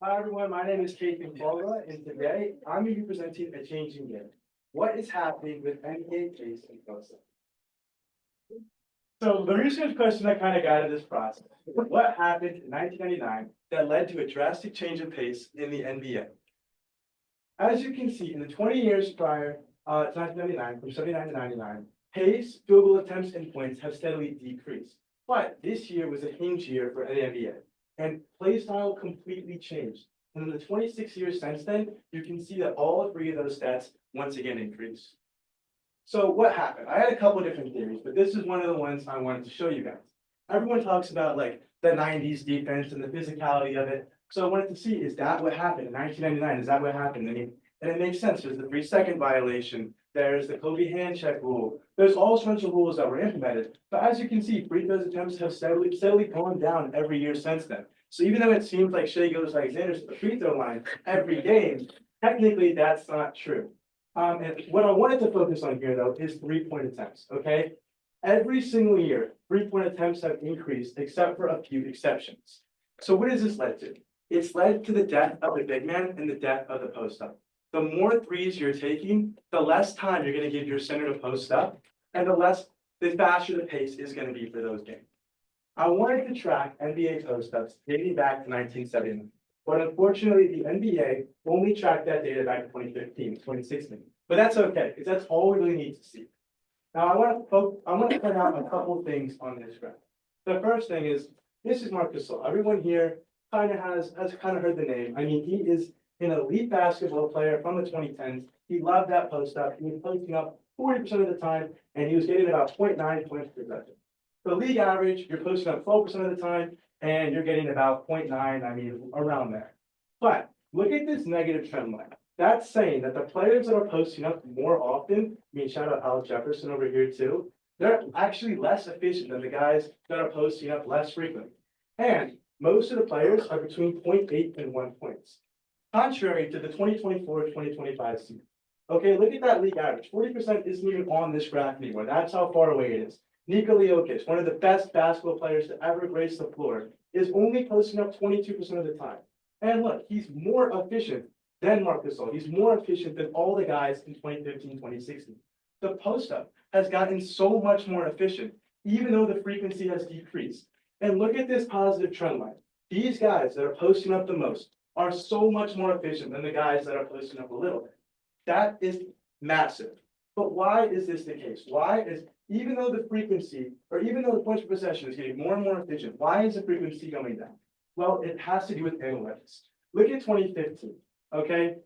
Hi everyone, my name is Kethan Kalra, and today I'm going to be presenting a changing game. What is happening with NBA pace and close-up? So the research question that kind of guided this process is what happened in 1999 that led to a drastic change in pace in the NBA? As you can see, in the 20 years prior to 1999, from 79 to 99, pace, field goal attempts, and points have steadily decreased. But this year was a hinge year for the NBA, and play style completely changed. And in the 26 years since then, you can see that all three of those stats once again increased. So what happened? I had a couple of different theories, but this is one of the ones I wanted to show you guys. Everyone talks about like the 90s defense and the physicality of it. So I wanted to see, is that what happened in 1999? Is that what happened? I mean, and it makes sense. There's the 3-second violation. There's the Kobe hand check rule. There's all sorts of rules that were implemented. But as you can see, free throw attempts have steadily gone down every year since then. So even though it seems like Shai Gilgeous-Alexander's at the free throw line every game, technically that's not true. And what I wanted to focus on here, though, is 3-point attempts, okay? Every single year, 3-point attempts have increased, except for a few exceptions. So what has this led to? It's led to the death of the big man and the death of the post-up. The more threes you're taking, the less time you're going to give your center to post up, and the faster the pace is going to be for those games. I wanted to track NBA post-ups dating back to 1979. But unfortunately, the NBA only tracked that data back to 2015, 2016. But that's okay, because that's all we really need to see. Now, I want to point out a couple of things on this graph. The first thing is, this is Marc Gasol. Everyone here kind of has kind of heard the name. I mean, he is an elite basketball player from the 2010s. He loved that post-up. He was posting up 40% of the time, and he was getting about 0.9 points per possession. The league average, you're posting up 12% of the time, and you're getting about 0.9, I mean, around there. But look at this negative trend line. That's saying that the players that are posting up more often, I mean, shout out Al Jefferson over here too, they're actually less efficient than the guys that are posting up less frequently. And most of the players are between 0.8 and 1 points, contrary to the 2024-2025 season. Okay, look at that league average. 40% isn't even on this graph anymore. That's how far away it is. Nikola Jokic, one of the best basketball players to ever grace the floor, is only posting up 22% of the time. And look, he's more efficient than Marc Gasol. He's more efficient than all the guys in 2015, 2016. The post-up has gotten so much more efficient, even though the frequency has decreased. And look at this positive trend line. These guys that are posting up the most are so much more efficient than the guys that are posting up a little bit. That is massive. But why is this the case? Why is, even though the frequency, or even though the points per possession is getting more and more efficient, why is the frequency going down? Well, it has to do with analytics. Look at 2015, okay?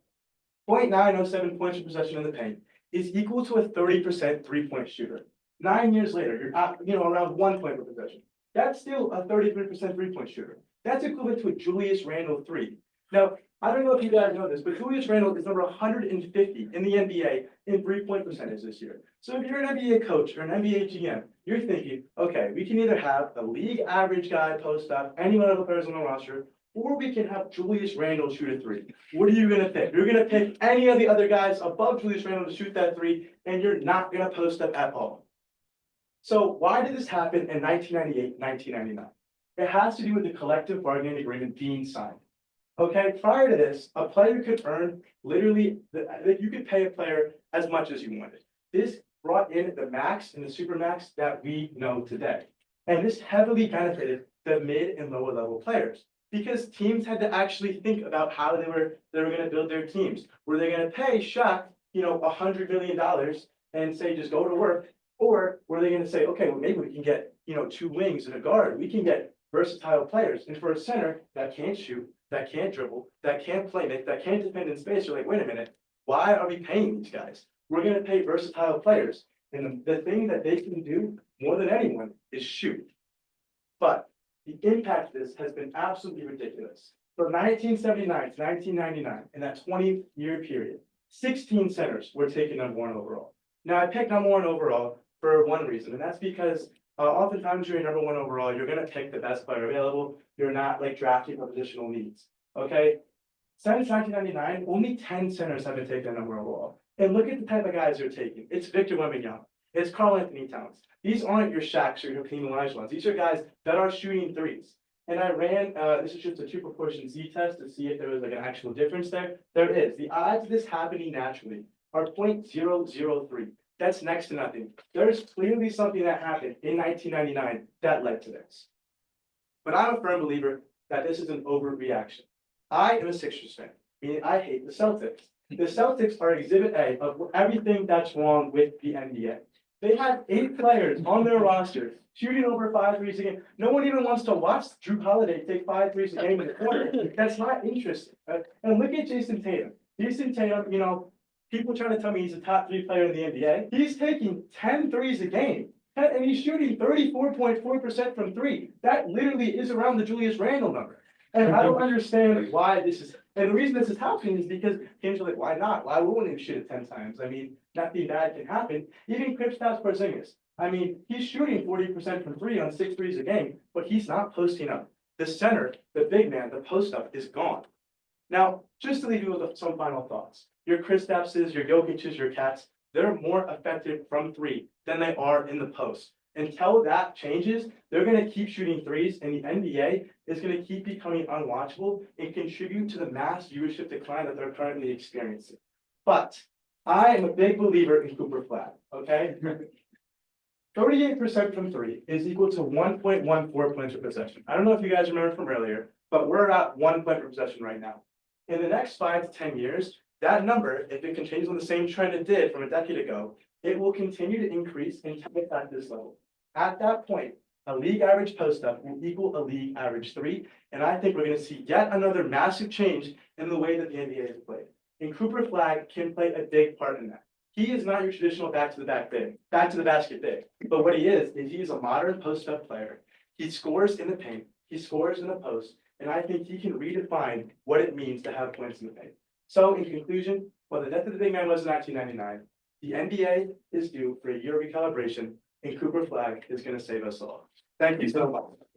0.907 points per possession in the paint is equal to a 30% three-point shooter. 9 years later, you're at, around 1 point per possession. That's still a 33% three-point shooter. That's equivalent to a Julius Randle 3. Now, I don't know if you guys know this, but Julius Randle is number 150 in the NBA in three-point percentage this year. So if you're an NBA coach or an NBA GM, you're thinking, okay, we can either have a league average guy post up, any one of the players on the roster, or we can have Julius Randle shoot a three. What are you going to pick? You're going to pick any of the other guys above Julius Randle to shoot that three, and you're not going to post up at all. So why did this happen in 1998, 1999? It has to do with the collective bargaining agreement being signed. Okay, prior to this, a player could earn literally, you could pay a player as much as you wanted. This brought in the max and the super max that we know today. And this heavily benefited the mid and lower level players because teams had to actually think about how they were going to build their teams. Were they going to pay Shaq, $100 million and say, just go to work? Or were they going to say, okay, well, maybe we can get, 2 wings and a guard. We can get versatile players. And for a center that can't shoot, that can't dribble, that can't play make, that can't defend in space, you're like, wait a minute, why are we paying these guys? We're going to pay versatile players. And the thing that they can do more than anyone is shoot. But the impact of this has been absolutely ridiculous. From 1979 to 1999, in that 20-year period, 16 centers were taken number 1 overall. Now, I picked number 1 overall for one reason, and that's because oftentimes you're number 1 overall, you're going to pick the best player available. You're not like drafting for positional needs. Okay. Since 1999, only 10 centers have been taken number overall. And look at the type of guys you're taking. It's Victor Wembanyama. It's Karl Anthony Towns. These aren't your Shaqs or your Hakeem Olajuwons. These are guys that are shooting threes. and I ran, this is just a two proportion Z test to see if there was like an actual difference there. There is. The odds of this happening naturally are 0.003. That's next to nothing. There's clearly something that happened in 1999 that led to this. But I'm a firm believer that this is an overreaction. I am a Sixers fan, meaning I hate the Celtics. The Celtics are exhibit A of everything that's wrong with the NBA. They have 8 players on their roster shooting over 5 threes a game. No one even wants to watch Drew Holiday take 5 threes a game in the corner. That's not interesting. And look at Jason Tatum. Jason Tatum, you know, people trying to tell me he's a top 3 player in the NBA. He's taking 10 threes a game. And he's shooting 34.4% from 3. That literally is around the Julius Randle number. And I don't understand why this is, and the reason this is happening is because teams are like, why not? Why wouldn't he shoot it 10 times? I mean, nothing bad can happen. Even Kristaps Porzingis. I mean, he's shooting 40% from 3 on 6 threes a game, but he's not posting up. The center, the big man, the post up is gone. Now, just to leave you with some final thoughts. Your Kristapses, your Jokic's, your Cats, they're more effective from 3 than they are in the post. Until that changes, they're going to keep shooting threes, and the NBA is going to keep becoming unwatchable and contribute to the mass viewership decline that they're currently experiencing. But I am a big believer in Cooper Flag, okay? 38% from 3 is equal to 1.14 points per possession. I don't know if you guys remember from earlier, but we're at 1 point per possession right now. In the next 5 to 10 years, that number, if it continues on the same trend it did from a decade ago, it will continue to increase until it's at this level. At that point, a league average post-up will equal a league average 3, and I think we're going to see yet another massive change in the way that the NBA is played. And Cooper Flag can play a big part in that. He is not your traditional back to the basket big, but what he is a modern post-up player. He scores in the paint, he scores in the post, and I think he can redefine what it means to have points in the paint. So in conclusion, while the death of the big man was in 1999, the NBA is due for a year of recalibration, and Cooper Flag is going to save us all. Thank you so much.